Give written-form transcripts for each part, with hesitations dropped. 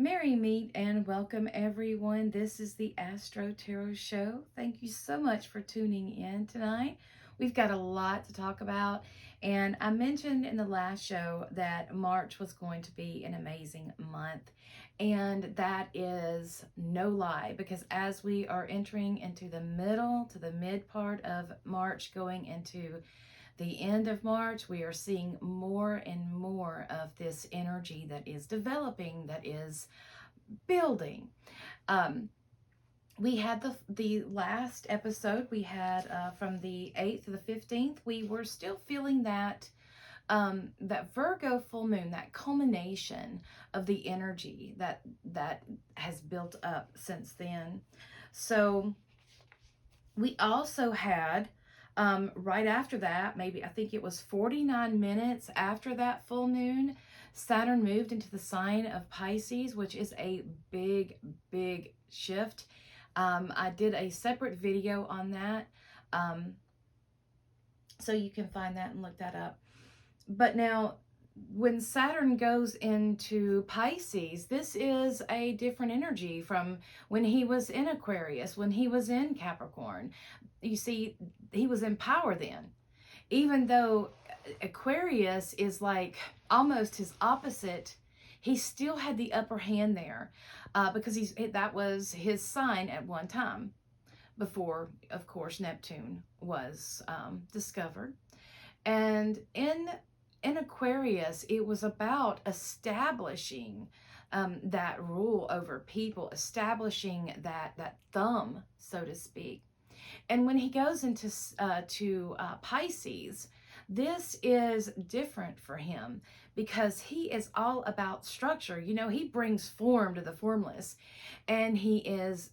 Merry meet and welcome everyone. This is the AstroTarot Show. Thank you so much for tuning in tonight. We've got a lot to talk about, and I mentioned in the last show that March was going to be an amazing month, and that is no lie, because as we are entering into the middle to the mid part of March, going into the end of March, we are seeing more and more of this energy that is developing, that is building. We had the last episode we had from the 8th to the 15th. We were still feeling that that Virgo full moon, that culmination of the energy that has built up since then. So we also had right after that, maybe I think it was 49 minutes after that full moon, Saturn moved into the sign of Pisces, which is a big, big shift. I did a separate video on that, so you can find that and look that up. But now, when Saturn goes into Pisces, this is a different energy from when he was in Aquarius, when he was in Capricorn. You see, he was in power then. Even though Aquarius is like almost his opposite, he still had the upper hand there because that was his sign at one time before, of course, Neptune was discovered. And in Aquarius, it was about establishing that rule over people, establishing that thumb, so to speak. And when he goes into Pisces, this is different for him because he is all about structure. You know, he brings form to the formless, and he is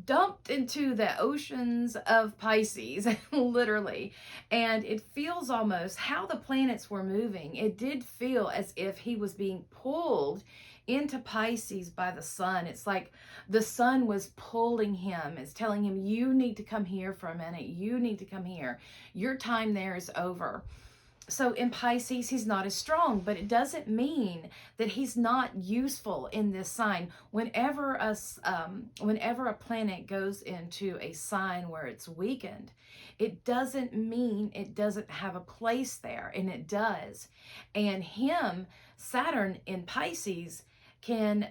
dumped into the oceans of Pisces, literally. And it feels almost how the planets were moving. It did feel as if he was being pulled into Pisces by the sun. It's like the sun was pulling him. It's telling him, you need to come here for a minute. You need to come here. Your time there is over. So in Pisces, he's not as strong, but it doesn't mean that he's not useful in this sign. Whenever a planet goes into a sign where it's weakened, it doesn't mean it doesn't have a place there, and it does. And Saturn in Pisces, can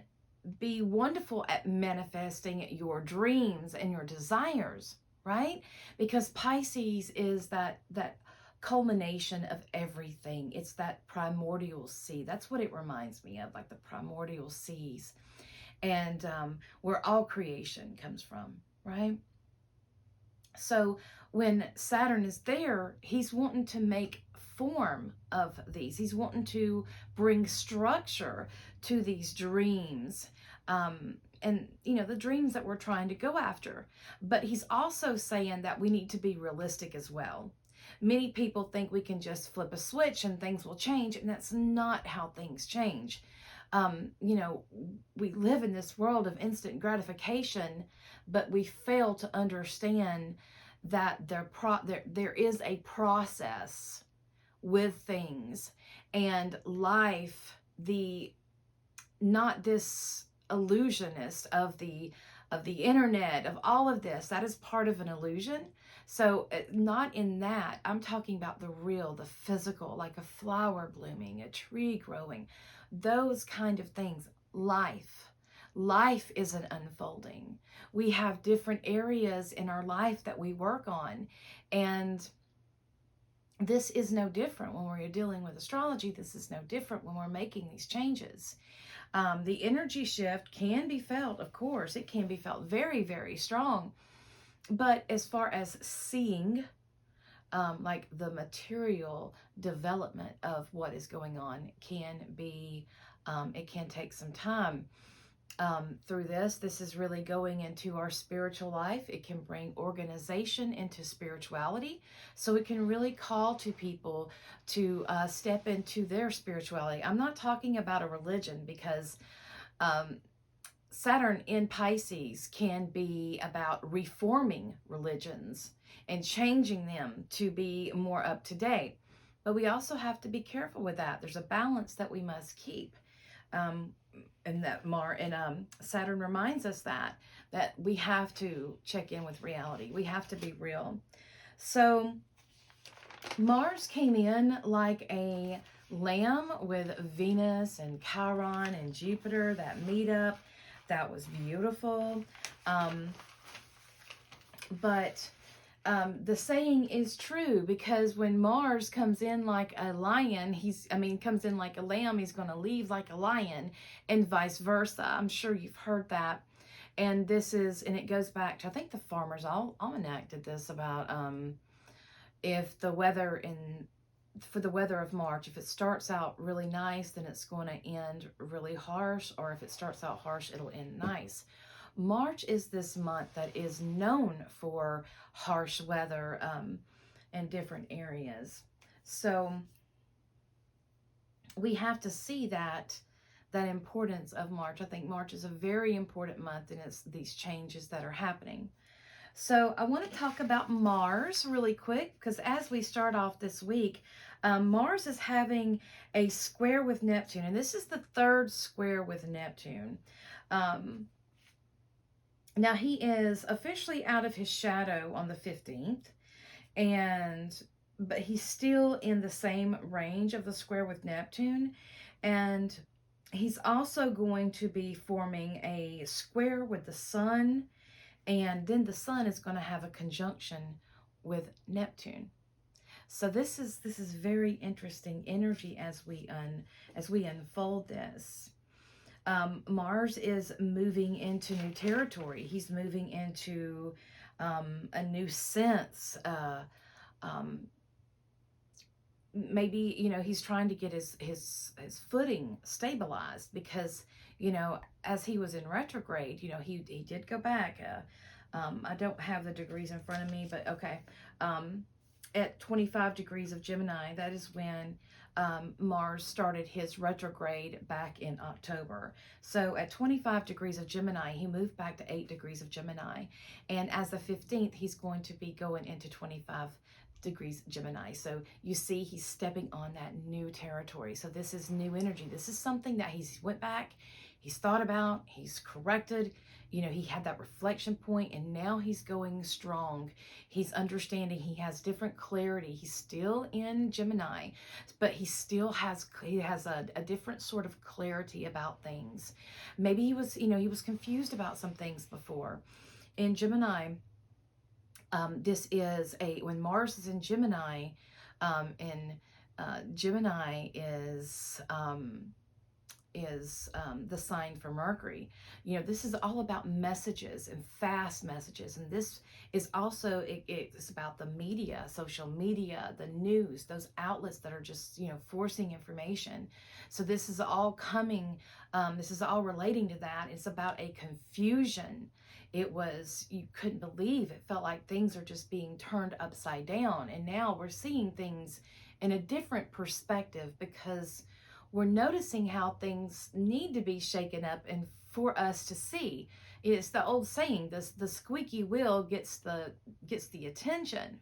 be wonderful at manifesting your dreams and your desires, right? Because Pisces is that culmination of everything. It's that primordial sea. That's what it reminds me of, like the primordial seas, and where all creation comes from, right? So when Saturn is there, he's wanting to make form of these. He's wanting to bring structure to these dreams. And, you know, the dreams that we're trying to go after. But he's also saying that we need to be realistic as well. Many people think we can just flip a switch and things will change, and that's not how things change. You know, we live in this world of instant gratification, but we fail to understand that there is a process with things, and life, not this illusionist of the internet, of all of this, that is part of an illusion. So not in that. I'm talking about the real, the physical, like a flower blooming, a tree growing, those kind of things. Life is an unfolding. We have different areas in our life that we work on, and this is no different when we're dealing with astrology. This is no different when we're making these changes. The energy shift can be felt, of course. It can be felt very, very strong. But as far as seeing, like the material development of what is going on can be, it can take some time. Through this is really going into our spiritual life. It can bring organization into spirituality. So it can really call to people to step into their spirituality. I'm not talking about a religion, because Saturn in Pisces can be about reforming religions and changing them to be more up to date. But we also have to be careful with that. There's a balance that we must keep. Saturn reminds us that we have to check in with reality. We have to be real. So Mars came in like a lamb with Venus and Chiron and Jupiter, that meetup. That was beautiful. But the saying is true, because when Mars comes in like a lion, comes in like a lamb, he's going to leave like a lion, and vice versa. I'm sure you've heard that. And it goes back to, I think the Farmer's Almanac did this about if the weather for the weather of March, if it starts out really nice, then it's going to end really harsh, or if it starts out harsh, it'll end nice. March is this month that is known for harsh weather in different areas. So we have to see that importance of March. I think March is a very important month, and it's these changes that are happening. So I want to talk about Mars really quick, because as we start off this week, Mars is having a square with Neptune, and this is the third square with Neptune. Now he is officially out of his shadow on the 15th, but he's still in the same range of the square with Neptune, and he's also going to be forming a square with the Sun, and then the Sun is going to have a conjunction with Neptune. So this is very interesting energy as we unfold this. Mars is moving into new territory. He's moving into a new sense. Maybe, he's trying to get his footing stabilized, because, as he was in retrograde, he did go back. I don't have the degrees in front of me, but okay. At 25 degrees of Gemini, that is when Mars started his retrograde back in October. So at 25 degrees of Gemini, he moved back to 8 degrees of Gemini. And as the 15th, he's going to be going into 25 degrees Gemini. So you see, he's stepping on that new territory. So this is new energy. This is something that he's went back, he's thought about, he's corrected. He had that reflection point, and now he's going strong. He's understanding, he has different clarity. He's still in Gemini, but he has a different sort of clarity about things. Maybe he was confused about some things before. In Gemini, when Mars is in Gemini, Gemini is the sign for Mercury. This is all about messages and fast messages, and this is also it's about the media, social media, the news, those outlets that are just forcing information. So this is all coming, this is all relating to that. It's about a confusion. You couldn't believe, it felt like things are just being turned upside down, and now we're seeing things in a different perspective, because we're noticing how things need to be shaken up, and for us to see. It's the old saying, the squeaky wheel gets the attention.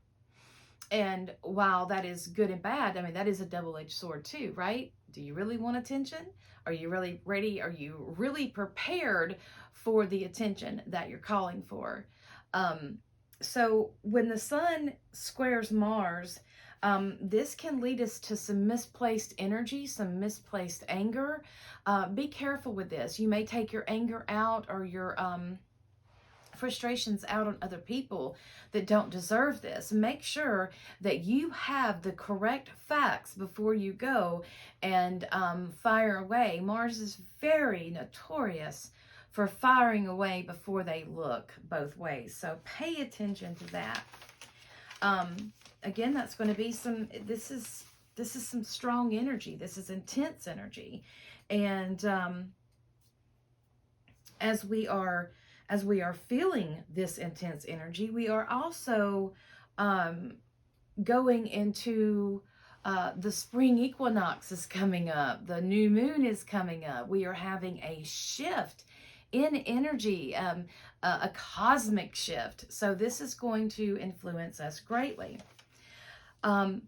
And while that is good and bad, that is a double-edged sword too, right? Do you really want attention? Are you really ready? Are you really prepared for the attention that you're calling for? So when the Sun squares Mars, this can lead us to some misplaced energy, some misplaced anger. Be careful with this. You may take your anger out, or your frustrations out on other people that don't deserve this. Make sure that you have the correct facts before you go and fire away. Mars is very notorious for firing away before they look, both ways. So pay attention to that. Again, that's going to be this is some strong energy. This is intense energy. And as we are feeling this intense energy, we are also going into the Spring Equinox is coming up. The new moon is coming up. We are having a shift in energy, a cosmic shift. So this is going to influence us greatly. Now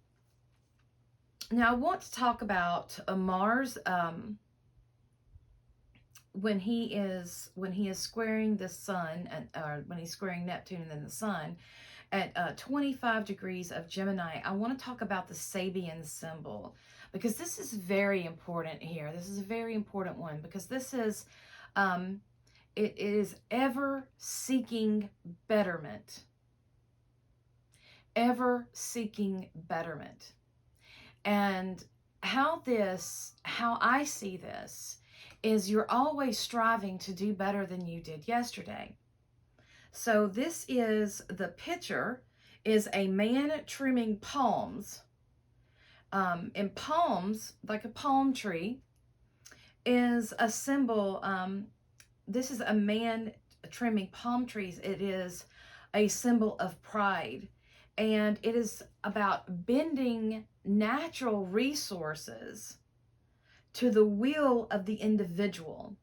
I want to talk about Mars. when he is squaring the sun, or when he's squaring Neptune and then the sun at 25 degrees of Gemini, I want to talk about the Sabian symbol, because this is very important here. This is a very important one, because this is, it is ever seeking betterment. Ever seeking betterment. And how I see this is you're always striving to do better than you did yesterday. So this is, the picture is a man trimming palms. And palms, like a palm tree, is a symbol. This is a man trimming palm trees. It is a symbol of pride. And it is about bending natural resources to the will of the individual.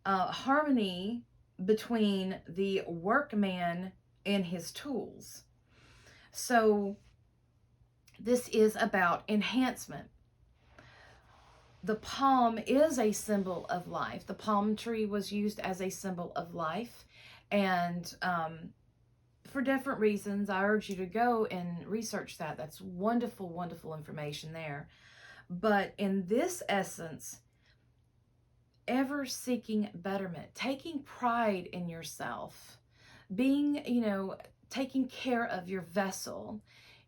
Harmony between the workman and his tools. So this is about enhancement. The palm is a symbol of life. The palm tree was used as a symbol of life. And for different reasons, I urge you to go and research that. That's wonderful, wonderful information there. But in this essence, ever seeking betterment, taking pride in yourself, being, taking care of your vessel,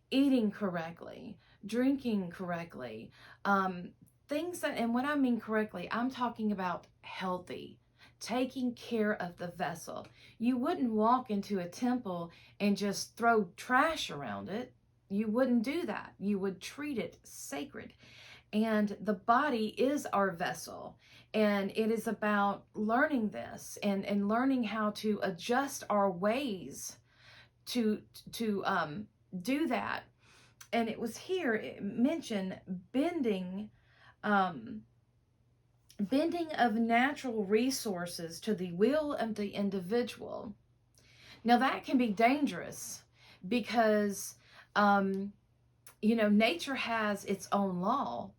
eating correctly, drinking correctly, things that, and when I mean correctly, I'm talking about healthy, taking care of the vessel. You wouldn't walk into a temple and just throw trash around it. You wouldn't do that. You would treat it sacred. And the body is our vessel. And it is about learning this and learning how to adjust our ways to do that. And it was here, it mentioned bending of natural resources to the will of the individual. Now that can be dangerous because, nature has its own law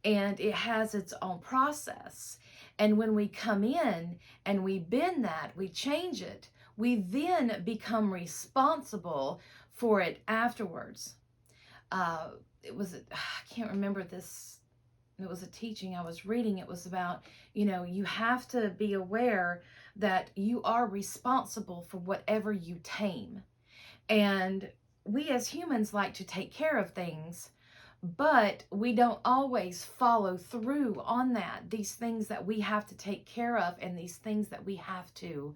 and it has its own process. And when we come in and we bend that, we change it, we then become responsible for it afterwards. I can't remember this. It was a teaching I was reading. It was about, you have to be aware that you are responsible for whatever you tame. And we as humans like to take care of things, but we don't always follow through on that. These things that we have to take care of and these things that we have to,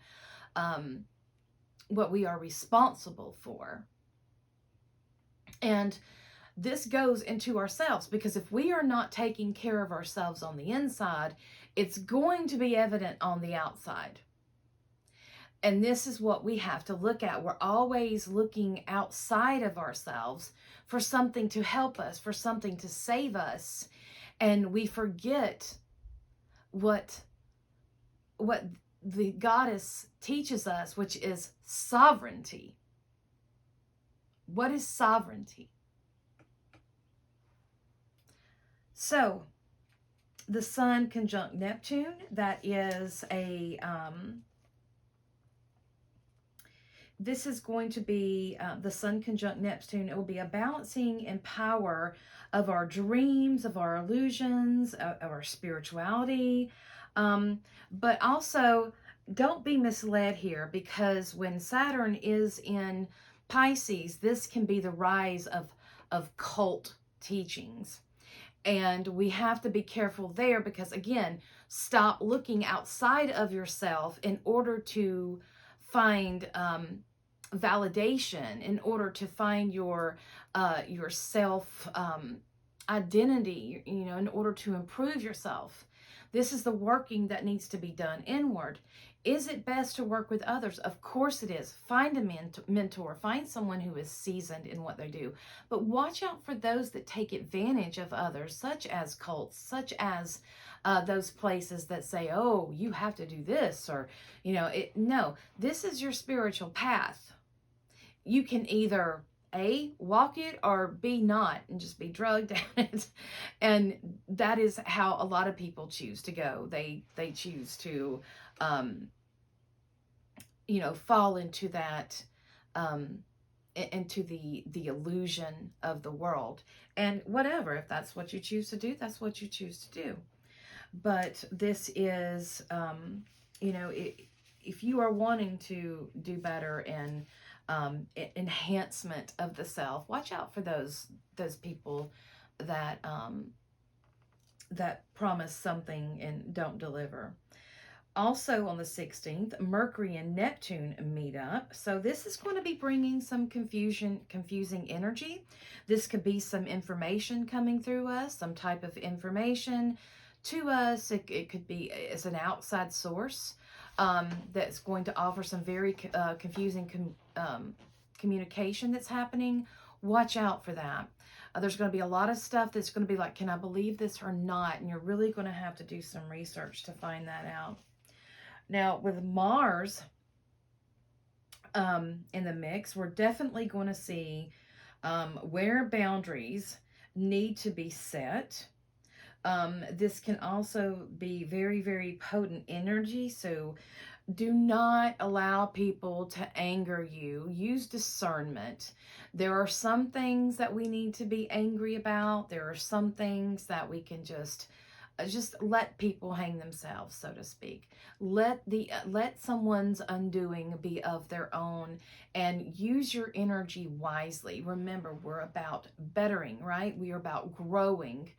what we are responsible for. And this goes into ourselves, because if we are not taking care of ourselves on the inside, it's going to be evident on the outside. And this is what we have to look at. We're always looking outside of ourselves for something to help us, for something to save us. And we forget what the goddess teaches us, which is sovereignty. What is sovereignty? So, the Sun conjunct Neptune, that is a, this is going to be the Sun conjunct Neptune. It will be a balancing and power of our dreams, of our illusions, of our spirituality. But also, don't be misled here, because when Saturn is in Pisces, this can be the rise of cult teachings. And we have to be careful there, because again, stop looking outside of yourself in order to find validation, in order to find your self identity, in order to improve yourself. This is the working that needs to be done inward. Is it best to work with others? Of course it is. Find a mentor. Find someone who is seasoned in what they do. But watch out for those that take advantage of others, such as cults, such as those places that say, oh, you have to do this, or, no, this is your spiritual path. You can either A, walk it, or B, not, and just be drugged down it. And that is how a lot of people choose to go. They choose to, fall into that, into the illusion of the world. And whatever, if that's what you choose to do, that's what you choose to do. But this is, if you are wanting to do better in enhancement of the self, watch out for those people that that promise something and don't deliver. Also on the 16th, Mercury and Neptune meet up. So this is going to be bringing some confusing energy. This could be some information coming through us, some type of information to us. It could be as an outside source that's going to offer some very confusing communication that's happening. Watch out for that. There's going to be a lot of stuff that's going to be like, can I believe this or not? And you're really going to have to do some research to find that out. Now, with Mars in the mix, we're definitely going to see where boundaries need to be set. This can also be very, very potent energy. So do not allow people to anger you. Use discernment. There are some things that we need to be angry about. There are some things that we can just let people hang themselves, so to speak. Let someone's undoing be of their own, and use your energy wisely. Remember, we're about bettering, right? We are about growing.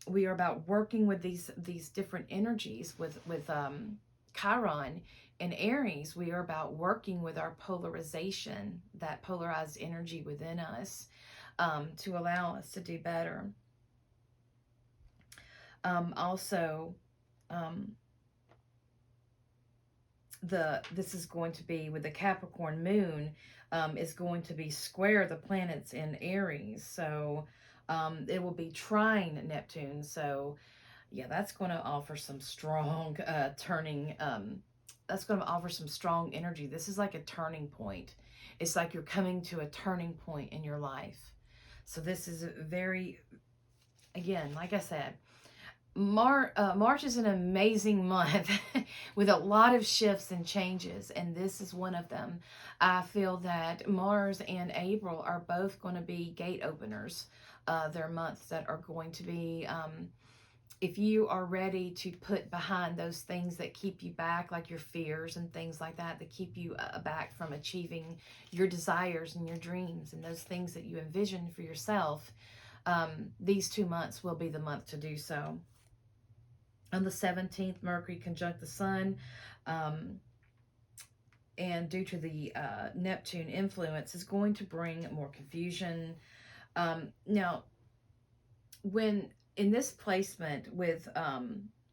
We are about working with these different energies with Chiron and Aries. We are about working with our polarization, that polarized energy within us, to allow us to do better. Also, this is going to be with the Capricorn moon, is going to be square the planets in Aries. So it will be trine Neptune. So yeah, that's going to offer some strong turning. That's going to offer some strong energy. This is like a turning point. It's like you're coming to a turning point in your life. So this is very, again, like I said, March is an amazing month with a lot of shifts and changes, and this is one of them. I feel that Mars and April are both going to be gate openers. They're months that are going to be, if you are ready to put behind those things that keep you back, like your fears and things like that keep you back from achieving your desires and your dreams and those things that you envision for yourself, these 2 months will be the month to do so. On the 17th, Mercury conjunct the Sun, and due to the Neptune influence, is going to bring more confusion. Now, when in this placement with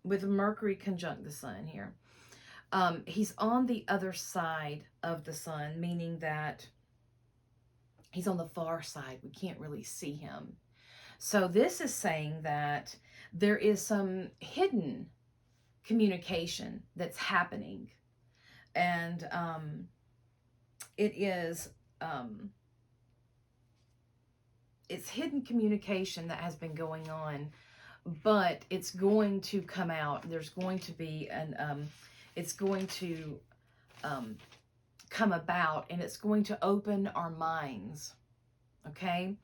Mercury conjunct the Sun here, he's on the other side of the Sun, meaning that he's on the far side. We can't really see him. So this is saying that there is some hidden communication that's happening. And it is, it's hidden communication that has been going on, but it's going to come out. There's going to be it's going to come about, and it's going to open our minds. Okay.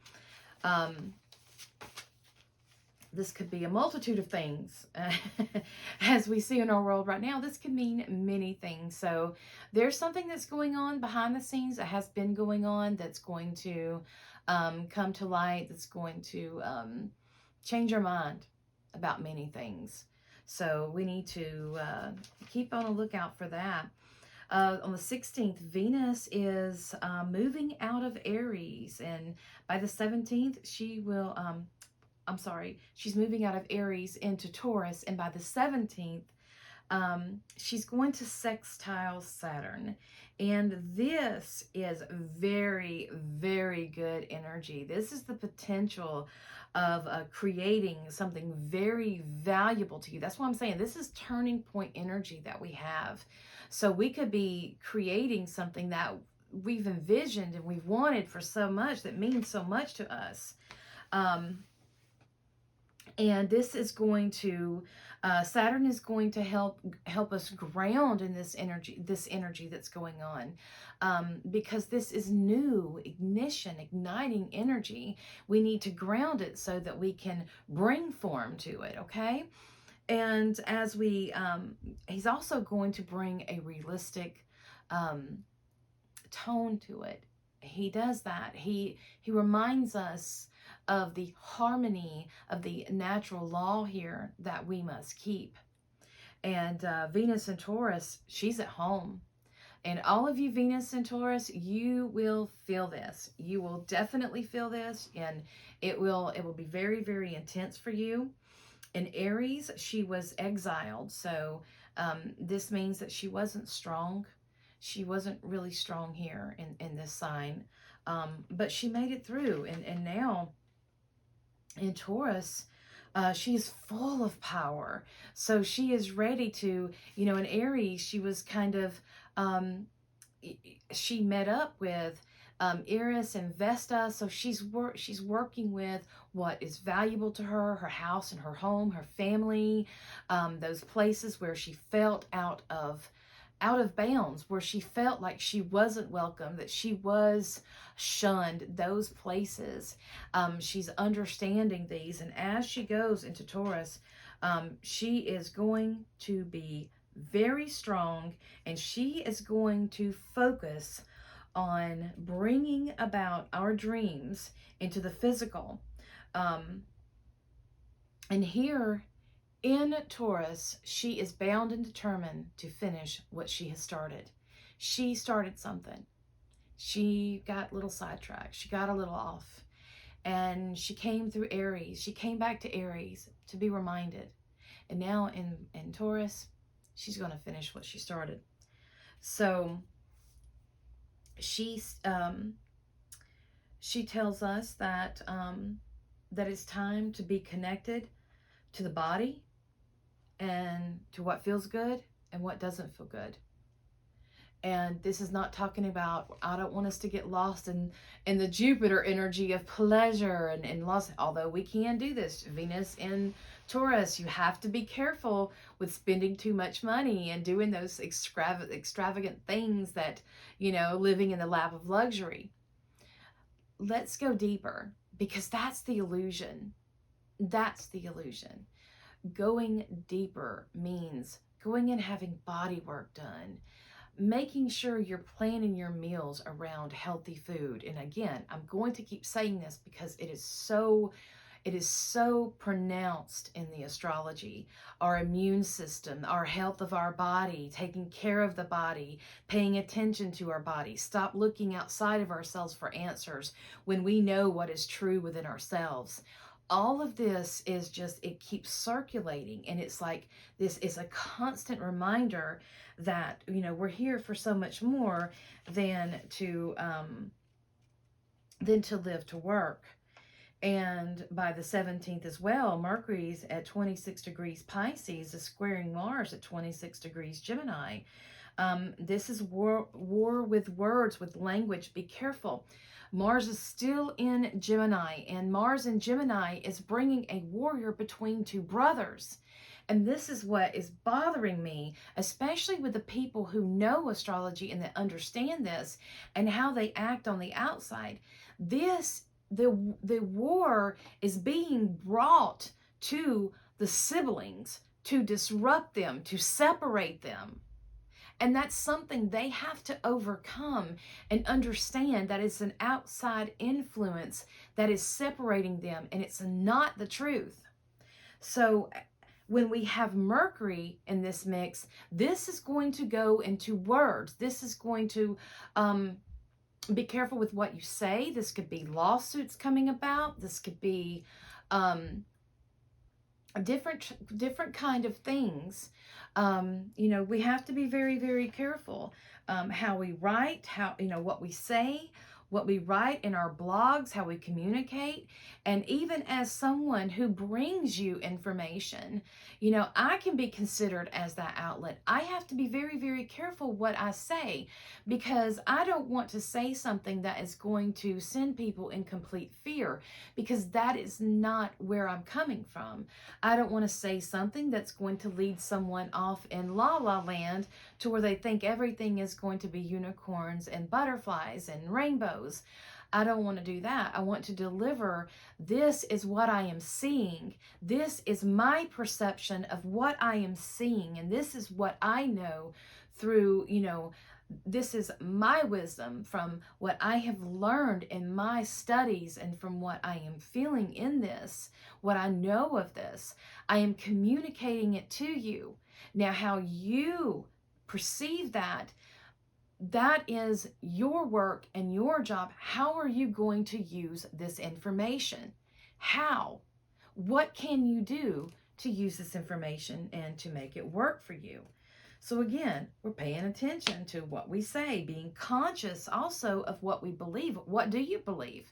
This could be a multitude of things. As we see in our world right now, this could mean many things. So there's something that's going on behind the scenes that has been going on that's going to come to light, that's going to change our mind about many things. So we need to keep on a lookout for that. On the 16th, Venus is moving out of Aries, and by the 17th, she will... she's moving out of Aries into Taurus, and by the 17th, she's going to sextile Saturn. And this is very, very good energy. This is the potential of creating something very valuable to you. That's why I'm saying this is turning point energy that we have. So we could be creating something that we've envisioned and we've wanted for so much, that means so much to us. And this is going to, Saturn is going to help us ground in this energy that's going on, because this is new ignition, igniting energy. We need to ground it so that we can bring form to it. Okay. And as we, he's also going to bring a realistic tone to it. He does that. He reminds us of the harmony of the natural law here that we must keep. And Venus and Taurus, she's at home. And all of you Venus and Taurus, you will feel this. You will definitely feel this, and it will be very, very intense for you. In Aries, she was exiled, so this means that she wasn't strong. She wasn't really strong here in this sign, but she made it through. And now in Taurus, she's full of power. So she is ready to, in Aries, she was kind of, she met up with Eris and Vesta. So she's working with what is valuable to her, her house and her home, her family, those places where she felt out of bounds, where she felt like she wasn't welcome, that she was shunned, those places. She's understanding these. And as she goes into Taurus, she is going to be very strong, and she is going to focus on bringing about our dreams into the physical. And here in Taurus, she is bound and determined to finish what she has started. She started something. She got a little sidetracked. She got a little off. And she came through Aries. She came back to Aries to be reminded. And now in Taurus, she's going to finish what she started. So she tells us that that it's time to be connected to the body, and to what feels good and what doesn't feel good. And this is not talking about, I don't want us to get lost in the Jupiter energy of pleasure and loss, although we can do this. Venus in Taurus, you have to be careful with spending too much money and doing those extravagant things that, living in the lap of luxury. Let's go deeper, because that's the illusion. That's the illusion. Going deeper means going and having body work done, making sure you're planning your meals around healthy food. And again, I'm going to keep saying this because it is so pronounced in the astrology. Our immune system, our health of our body, taking care of the body, paying attention to our body. Stop looking outside of ourselves for answers when we know what is true within ourselves. All of this is just, it keeps circulating, and it's like this is a constant reminder that we're here for so much more than to live to work. And by the 17th as well, Mercury's at 26 degrees Pisces is squaring Mars at 26 degrees Gemini. This is war with words, with language. Be careful. Mars is still in Gemini, and Mars in Gemini is bringing a warrior between two brothers. And this is what is bothering me, especially with the people who know astrology and that understand this and how they act on the outside. The war is being brought to the siblings to disrupt them, to separate them. And that's something they have to overcome and understand, that it's an outside influence that is separating them, and it's not the truth. So when we have Mercury in this mix, this is going to go into words. This is going to be careful with what you say. This could be lawsuits coming about. This could be different kind of things. We have to be very, very careful how we write, what we say, what we write in our blogs, how we communicate, and even as someone who brings you information, you know, I can be considered as that outlet. I have to be very, very careful what I say, because I don't want to say something that is going to send people in complete fear, because that is not where I'm coming from. I don't want to say something that's going to lead someone off in la la land to where they think everything is going to be unicorns and butterflies and rainbows. I don't want to do that. I want to deliver, this is what I am seeing. This is my perception of what I am seeing. And this is what I know through, you know, this is my wisdom from what I have learned in my studies and from what I am feeling in this, what I know of this. I am communicating it to you. Now, how you perceive that, that is your work and your job. How are you going to use this information? How? What can you do to use this information and to make it work for you? So again, we're paying attention to what we say, being conscious also of what we believe. What do you believe?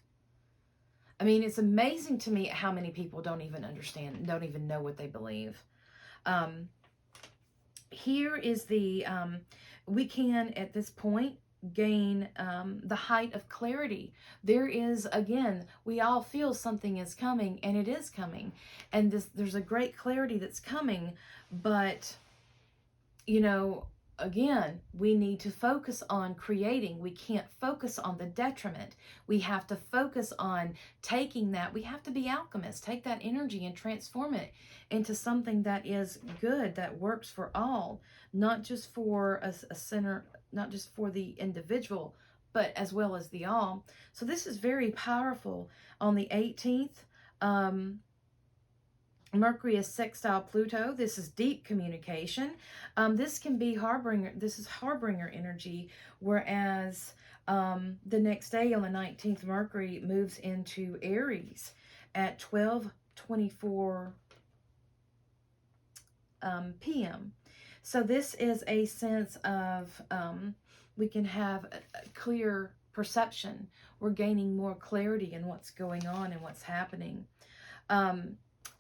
I mean, it's amazing to me how many people don't even understand, don't even know what they believe. Here is the, we can at this point gain the height of clarity. There is, again, we all feel something is coming, and it is coming. And there's a great clarity that's coming, but you know, again, we need to focus on creating. We can't focus on the detriment. We have to focus on taking that. We have to be alchemists, take that energy and transform it into something that is good, that works for all, not just for a center, not just for the individual, but as well as the all. So this is very powerful. On the 18th, Mercury is sextile Pluto. This is deep communication. This can be harbinger. This is harbinger energy, whereas the next day on the 19th, Mercury moves into Aries at 12:24 p.m. So this is a sense of we can have a clear perception. We're gaining more clarity in what's going on and what's happening.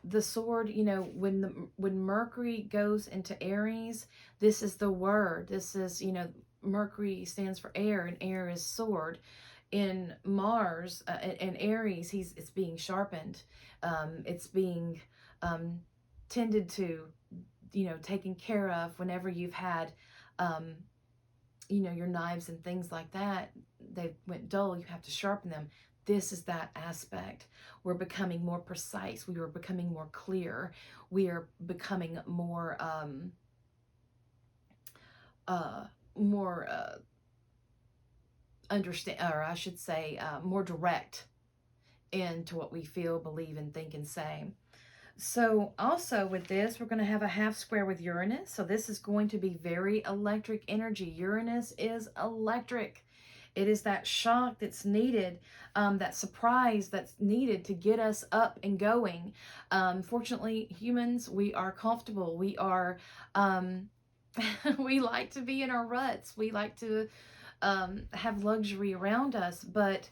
The sword, you know, when Mercury goes into Aries, this is the word. This is, you know, Mercury stands for air, and air is sword. In Mars, in Aries, it's being sharpened. It's being tended to, you know, taken care of. Whenever you've had, you know, your knives and things like that, they went dull, you have to sharpen them. This is that aspect. We're becoming more precise. We are becoming more clear. We are becoming more, understand, or I should say, more direct into what we feel, believe, and think and say. So also with this, we're going to have a half square with Uranus. So this is going to be very electric energy. Uranus is electric. It is that shock that's needed, that surprise that's needed to get us up and going. Fortunately, humans, we are comfortable. We are, we like to be in our ruts. We like to have luxury around us, but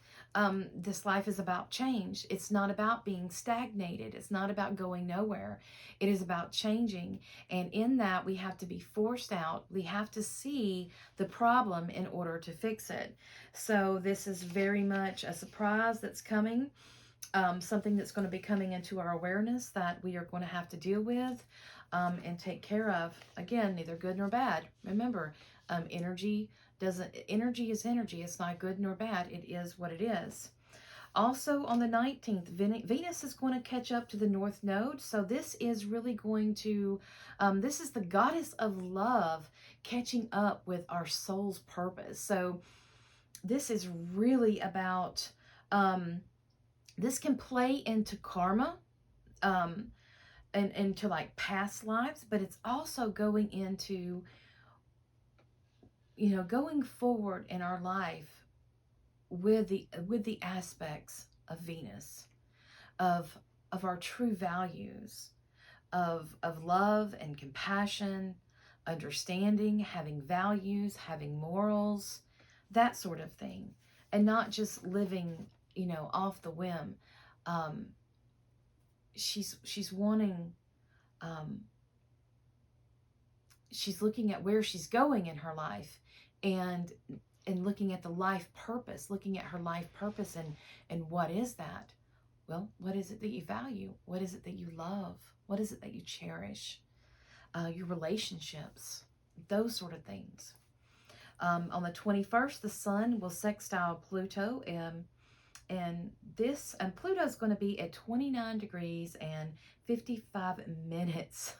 this life is about change. It's not about being stagnated. It's not about going nowhere. It is about changing. And in that, we have to be forced out. We have to see the problem in order to fix it. So this is very much a surprise that's coming. Something that's going to be coming into our awareness that we are going to have to deal with and take care of. Again, neither good nor bad. Remember, energy is energy. It's not good nor bad. It is what it is. Also on the 19th, Venus is going to catch up to the North Node. So this is really going to, this is the goddess of love catching up with our soul's purpose. So this is really about, this can play into karma and into like past lives, but it's also going into, you know, going forward in our life with the aspects of Venus, of our true values, of love and compassion, understanding, having values, having morals, that sort of thing. and not just living, you know, off the whim. She's wanting, um, she's looking at where she's going in her life, and looking at the life purpose, looking at her life purpose, and what is that? Well, what is it that you value? What is it that you love? What is it that you cherish? Your relationships, those sort of things. On the 21st, the sun will sextile Pluto, and Pluto is going to be at 29 degrees and 55 minutes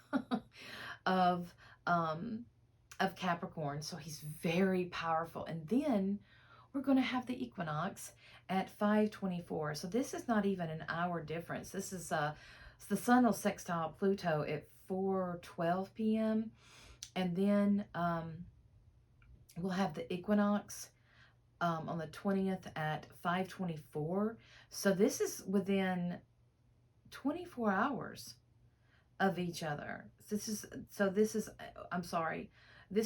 of Capricorn. So he's very powerful. And then we're going to have the equinox at 5:24. So this is not even an hour difference. This is the sun will sextile Pluto at 4:12 p.m. and then we'll have the equinox on the 20th at 5:24. So this is within 24 hours of each other. This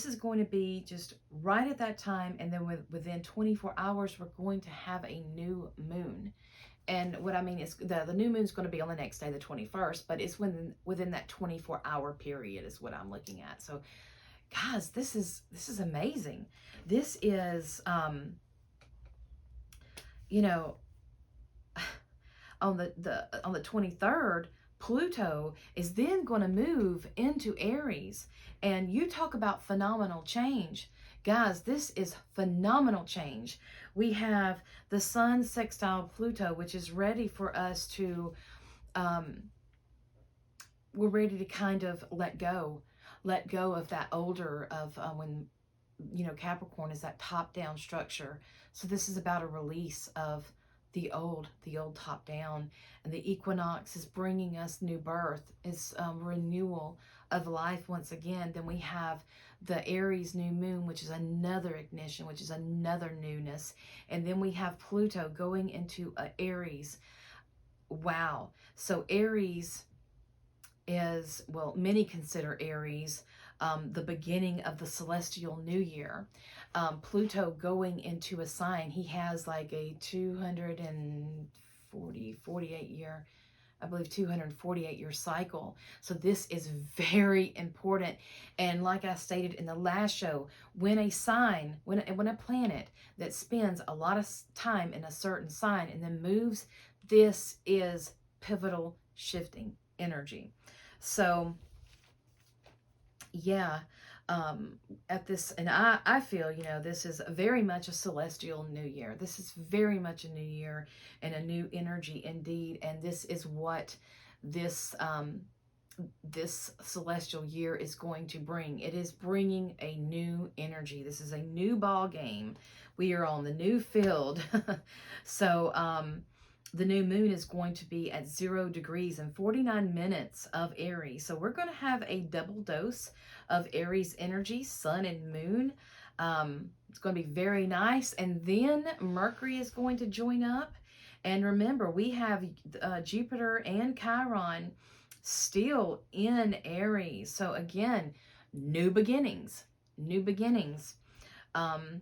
is going to be just right at that time, and then within 24 hours we're going to have a new moon. And what I mean is the new moon's going to be on the next day, the 21st, but it's within that 24-hour period is what I'm looking at. So guys, this is amazing. This is you know, on the 23rd, Pluto is then going to move into Aries. And you talk about phenomenal change. Guys, this is phenomenal change. We have the sun sextile Pluto, which is ready for us to, we're ready to kind of let go of that older, of when, you know, Capricorn is that top-down structure. So this is about a release of the old top down, and the equinox is bringing us new birth, is renewal of life once again. Then we have the Aries New Moon, which is another ignition, which is another newness. And then we have Pluto going into Aries. Wow. So Aries is, well, many consider Aries the beginning of the celestial new year. Pluto going into a sign, he has like a 248 year, I believe 248 year cycle. So this is very important. And like I stated in the last show, when a sign, when a planet that spends a lot of time in a certain sign and then moves, this is pivotal shifting energy. So yeah, at this, and I feel, you know, this is very much a celestial new year. This is very much a new year and a new energy indeed. And this is what this celestial year is going to bring. It is bringing a new energy. This is a new ball game. We are on the new field. So the new moon is going to be at 0 degrees and 49 minutes of Aries. So we're going to have a double dose of Aries energy, sun and moon. It's going to be very nice. And then Mercury is going to join up. And remember, we have Jupiter and Chiron still in Aries. So again, new beginnings, new beginnings. And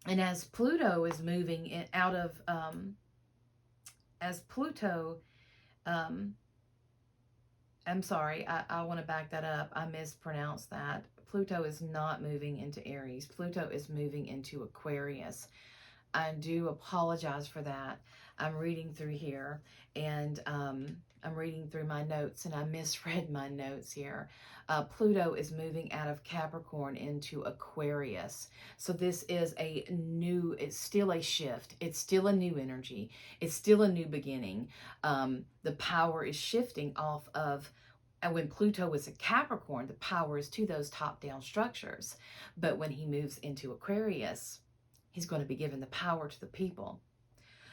as Pluto is moving out of, as Pluto, I'm sorry, I want to back that up. I mispronounced that. Pluto is not moving into Aries. Pluto is moving into Aquarius. I do apologize for that. I'm reading through here, and I'm reading through my notes, and I misread my notes here. Pluto is moving out of Capricorn into Aquarius. So this is a new, it's still a shift. It's still a new energy. It's still a new beginning. The power is shifting off of, and when Pluto was a Capricorn, the power is to those top-down structures. But when he moves into Aquarius, he's going to be given the power to the people.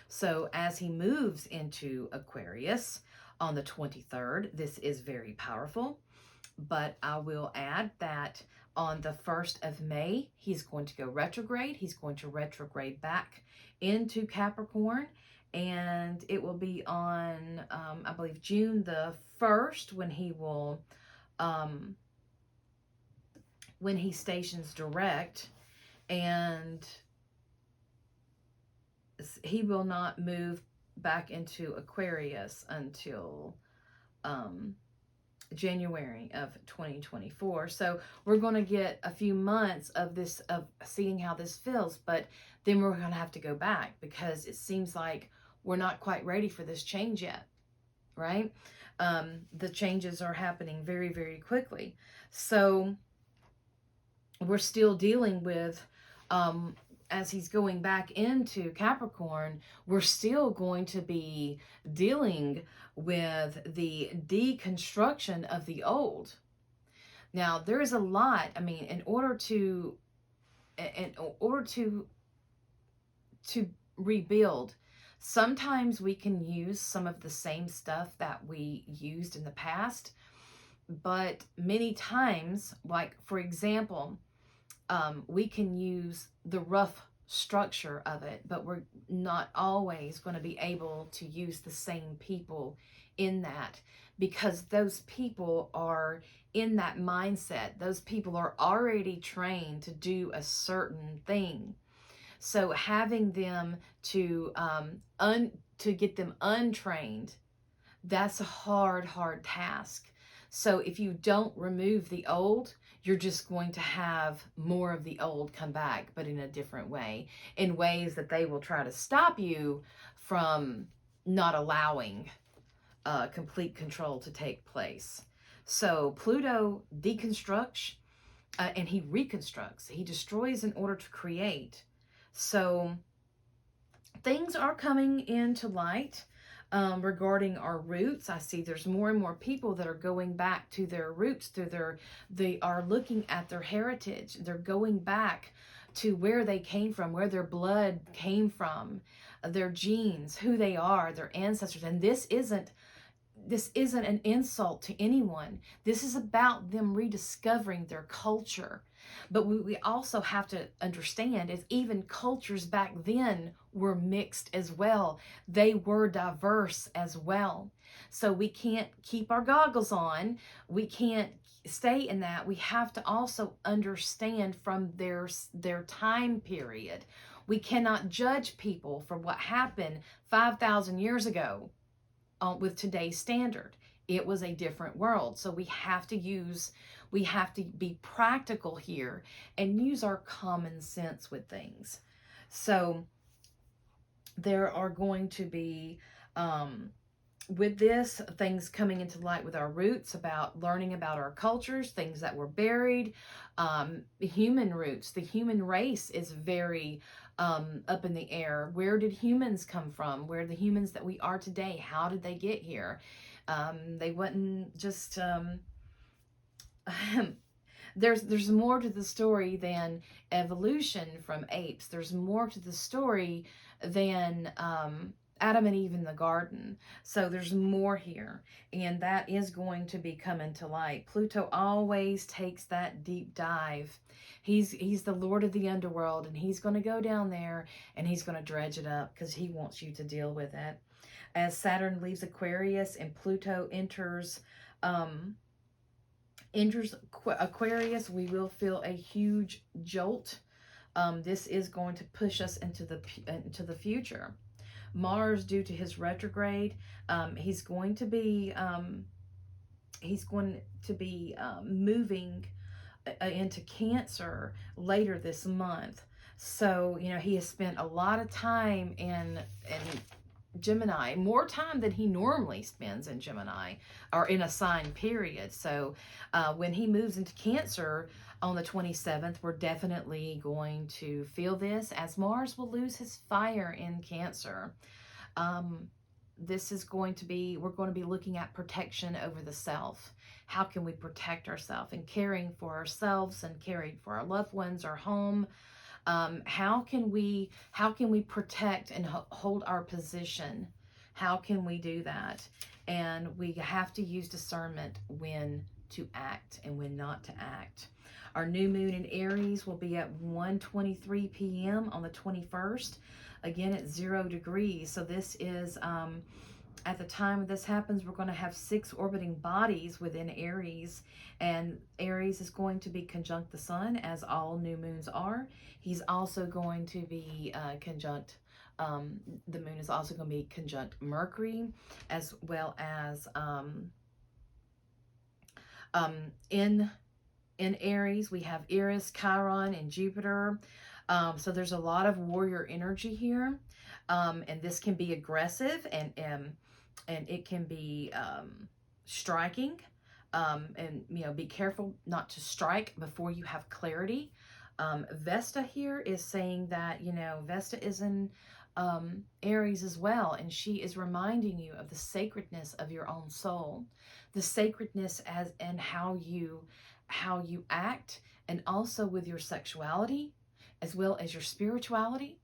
So as he moves into Aquarius on the 23rd, this is very powerful. But I will add that on the 1st of May, he's going to go retrograde. He's going to retrograde back into Capricorn. And it will be on, I believe, June the 1st when he will, when he stations direct. And he will not move back into Aquarius until January of 2024. So we're going to get a few months of this, of seeing how this feels, but then we're going to have to go back because it seems like we're not quite ready for this change yet, right? The changes are happening very, very quickly. So we're still dealing with, as he's going back into Capricorn, we're still going to be dealing with the deconstruction of the old. Now, there is a lot, I mean, in order to rebuild, sometimes we can use some of the same stuff that we used in the past, but many times, like for example, we can use the rough structure of it, but we're not always going to be able to use the same people in that, because those people are in that mindset. Those people are already trained to do a certain thing. So having them to get them untrained, that's a hard task. So if you don't remove the old, you're just going to have more of the old come back, but in a different way, in ways that they will try to stop you from not allowing complete control to take place. So Pluto deconstructs and he reconstructs. He destroys in order to create. So things are coming into light. Regarding our roots, I see there's more and more people that are going back to their roots, they are looking at their heritage. They're going back to where they came from, where their blood came from, their genes, who they are, their ancestors. And this isn't an insult to anyone. This is about them rediscovering their culture. But we also have to understand is even cultures back then were mixed as well. They were diverse as well. So we can't keep our goggles on. We can't stay in that. We have to also understand from their time period. We cannot judge people for what happened 5,000 years ago with today's standard. It was a different world. So we have to be practical here and use our common sense with things. So there are going to be, with this, things coming into light with our roots, about learning about our cultures, things that were buried, human roots. The human race is very up in the air. Where did humans come from? Where are the humans that we are today? How did they get here? They wouldn't just... there's more to the story than evolution from apes. There's more to the story than Adam and Eve in the garden. So there's more here, and that is going to be coming to light. Pluto always takes that deep dive. He's the Lord of the underworld, and he's going to go down there and he's going to dredge it up because he wants you to deal with it. As Saturn leaves Aquarius and Pluto enters Aquarius, we will feel a huge jolt. This is going to push us into the future. Mars, due to his retrograde, he's going to be moving into Cancer later this month. So, you know, he has spent a lot of time in Gemini, more time than he normally spends in Gemini or in a sign period. So when he moves into Cancer on the 27th, we're definitely going to feel this, as Mars will lose his fire in Cancer. This is going to be, we're going to be looking at protection over the self. How can we protect ourselves, and caring for ourselves and caring for our loved ones, our home? How can we protect and hold our position? How can we do that? And we have to use discernment when to act and when not to act. Our new moon in Aries will be at 1:23 p.m. on the 21st. Again, at 0 degrees. So this is, at the time this happens, we're going to have 6 orbiting bodies within Aries. And Aries is going to be conjunct the sun, as all new moons are. He's also going to be conjunct The moon is also going to be conjunct Mercury, as well as in Aries, we have Eris, Chiron, and Jupiter. So there's a lot of warrior energy here. And this can be aggressive, and it can be striking. And, you know, be careful not to strike before you have clarity. Vesta here is saying that, you know, Vesta is in Aries as well, and she is reminding you of the sacredness of your own soul, the sacredness as and how you act, and also with your sexuality as well as your spirituality.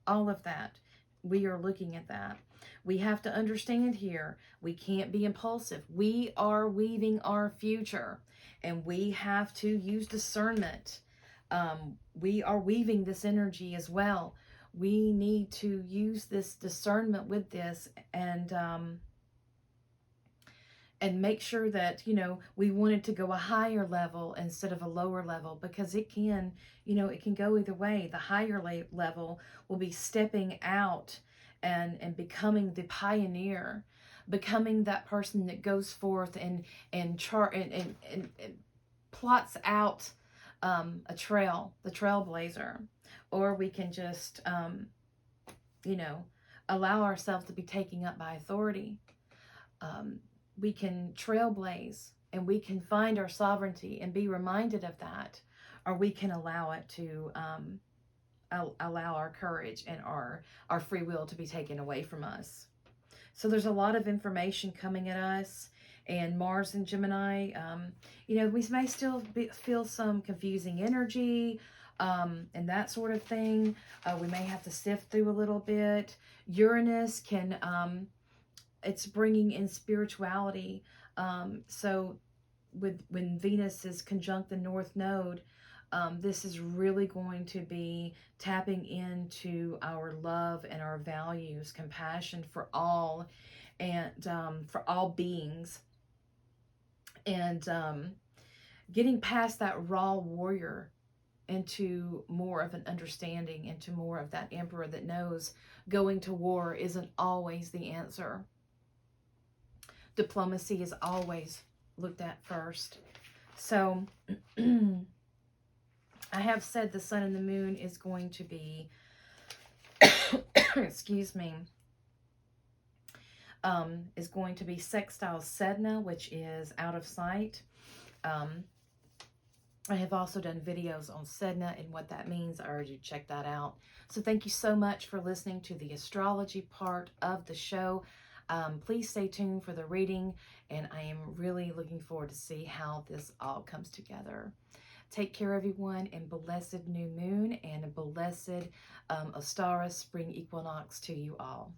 All of that, we are looking at that. We have to understand here, we can't be impulsive. We are weaving our future, and we have to use discernment. We are weaving this energy as well. We need to use this discernment with this, and make sure that, you know, we wanted to go a higher level instead of a lower level, because it can, you know, it can go either way. The higher level will be stepping out and becoming the pioneer, becoming that person that goes forth and plots out a trail, the trailblazer. Or we can just, you know, allow ourselves to be taken up by authority. We can trailblaze, and we can find our sovereignty and be reminded of that, or we can allow it to allow our courage and our free will to be taken away from us. So there's a lot of information coming at us, and Mars and Gemini, you know, we may still feel some confusing energy, and that sort of thing. We may have to sift through a little bit. Uranus can, it's bringing in spirituality. So when Venus is conjunct the North Node, this is really going to be tapping into our love and our values, compassion for all, and for all beings, and getting past that raw warrior into more of an understanding, into more of that emperor that knows going to war isn't always the answer. Diplomacy is always looked at first. So I have said the sun and the moon is going to be, excuse me, is going to be sextile Sedna, which is out of sight. I have also done videos on Sedna and what that means. I urge you to check that out. So thank you so much for listening to the astrology part of the show. Please stay tuned for the reading, and I am really looking forward to see how this all comes together. Take care, everyone, and blessed new moon and a blessed Ostara Spring Equinox to you all.